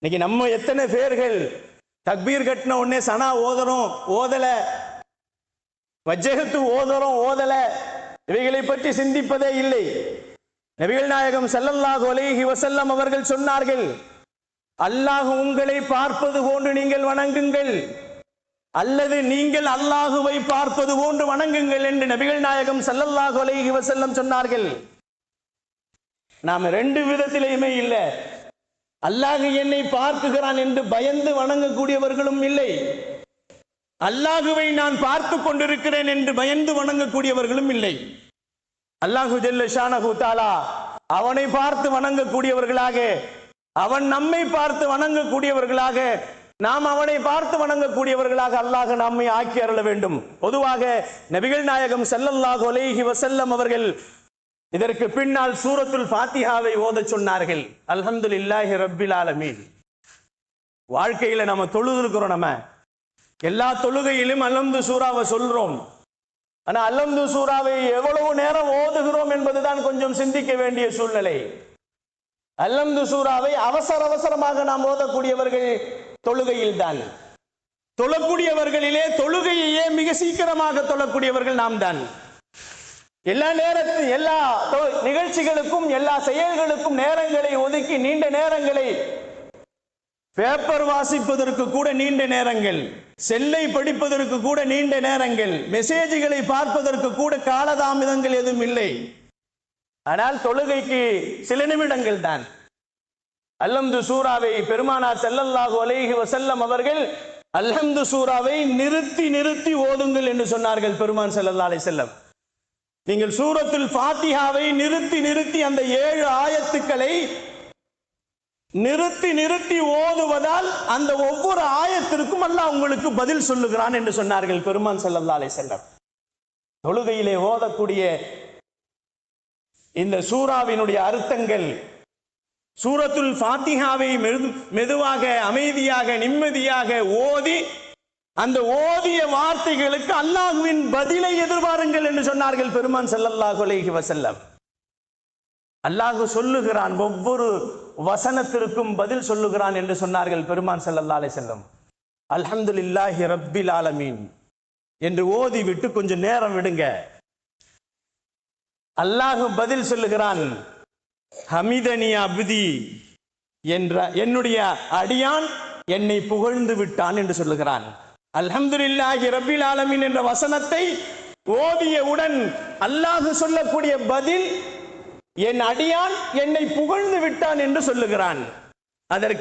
இன்னைக்கு நம்ம எத்தனை பேர்கள் தக்பீர் கட்டின உடனே சனா ஓதுறோம், ஓதல, வஜ்ஜகத்து ஓதுறோம், ஓதல, இவைகளை பற்றி சிந்திப்பதே இல்லை. நபிகள் நாயகம் ஸல்லல்லாஹு அலைஹி வஸல்லம் அவர்கள் சொன்னார்கள், அல்லாஹ் உங்களை பார்ப்பது போன்று நீங்கள் வணங்குங்கள், அல்லது நீங்கள் அல்லாஹுவை பார்ப்பது போன்று வணங்குங்கள் என்று நபிகள் நாயகம் ஸல்லல்லாஹு அலைஹி வஸல்லம் சொன்னார்கள். நாம் ரெண்டு விதத்திலேயுமே இல்லை. அல்லாஹ் என்னை பார்க்குகிறான் என்று பயந்து வணங்கக்கூடியவர்களும் இல்லை, அல்லாஹுவை நான் பார்த்து கொண்டிருக்கிறேன் என்று பயந்து வணங்கக்கூடியவர்களும் இல்லை. அல்லாஹு ஜல்ல ஷானஹு தஆலா அவனை பார்த்து வணங்கக்கூடியவர்களாக, அவன் நம்மை பார்த்து வணங்கக்கூடியவர்களாக, நாம் அவனை பார்த்து வணங்கக்கூடியவர்களாக அல்லாஹ் நம்மை ஆக்கி அருள வேண்டும். பொதுவாக நபிகள் நாயகம் ஸல்லல்லாஹு அலைஹி வஸல்லம் அவர்கள் இதற்கு பின்னால் சூரத்துல் ஃபாத்திஹாவை ஓதச் சொன்னார்கள். அல்ஹம்துலில்லாஹி ரப்பில் ஆலமீன். வாழ்க்கையில நம்ம தொழுதுக்கிறோம், நம்ம எல்லா தொழுகையிலும் அல்ஹம்து சூராவை சொல்றோம். ஆனா அல்ஹம்து சூராவை எவ்வளவு நேரம் ஓதுகிறோம் என்பதுதான் கொஞ்சம் சிந்திக்க வேண்டிய சூழ்நிலை. அல்ஹம்து சூராவை அவசர அவசரமாக நாம் ஓதக்கூடியவர்கள் தொழுகையில் தான். தொழக்கூடியவர்களிலே தொழுகையே மிக சீக்கிரமாக தொழக்கூடியவர்கள் நாம் தான். எல்லா நேரத்தில் எல்லா நிகழ்ச்சிகளுக்கும் எல்லா செயல்களுக்கும் நேரங்களை ஒதுக்கி நீண்ட நேரங்களை, பேப்பர் வாசிப்பதற்கு கூட நீண்ட நேரங்கள், செல்லை படிப்பதற்கு கூட நீண்ட நேரங்கள், மெசேஜ்களை பார்ப்பதற்கு கூட காலதாமதங்கள் எதுவும் இல்லை. ஆனால் தொழுகைக்கு சில நிமிடங்கள் தான். அல்ஹம்து சூராவை பெருமானார் ஸல்லல்லாஹு அலைஹி வஸல்லம் அவர்கள் அல்ஹம்து சூராவை நிறுத்தி நிறுத்தி ஓதுங்கள் என்று சொன்னார்கள். பெருமான் ஸல்லல்லாஹு அலைஹி வஸல்லம், நீங்கள் சூரத்துல் ஃபாத்திஹாவை நிறுத்தி நிறுத்தி அந்த 7 ஆயத்துக்களை நிறுத்தி நிறுத்தி ஓதுவதால் அந்த ஒவ்வொரு ஆயத்திற்கும் அல்லாஹ் உங்களுக்கு பதில் சொல்லுகிறான் என்று சொன்னார்கள் பெருமான் ஸல்லல்லாஹு அலைஹி வஸல்லம். தொழுகையிலே ஓதக்கூடிய இந்த சூராவினுடைய அர்த்தங்கள், சூரத்துல் ஃபாத்திஹாவை மெதுவாக அமைதியாக நிம்மதியாக ஓதி அந்த ஓதிய வார்த்தைகளுக்கு அல்லாஹ்வின் பதிலை எதிர்பாருங்கள் என்று சொன்னார்கள் பெருமான் ஸல்லல்லாஹு அலைஹி வஸல்லம். அல்லாஹ் சொல்லுகிறான், ஒவ்வொரு வசனத்திற்கும் பதில் சொல்லுகிறான் என்று சொன்னார்கள் பெருமான் ஸல்லல்லாஹு அலைஹி வஸல்லம். அல்ஹம்துலில்லாஹி ரப்பில் ஆலமீன் என்று ஓதி விட்டு கொஞ்சம் நேரம் விடுங்க. அல்லாஹ் பதில் சொல்லுகிறான், ஹமிதனி அப்தி என்ற என்னுடைய அடியான் என்னை புகழ்ந்து விட்டான் என்று சொல்லுகிறான். அல்ஹம்துலில்லாஹி ரப்பில் ஆலமீன் என்ற வசனத்தை ஓதியவுடன் அல்லாஹ் சொல்லக்கூடிய பதில், என் அடியான் என்னை புகழ்ந்து விட்டான் என்று சொல்லுகிறான். அதற்கு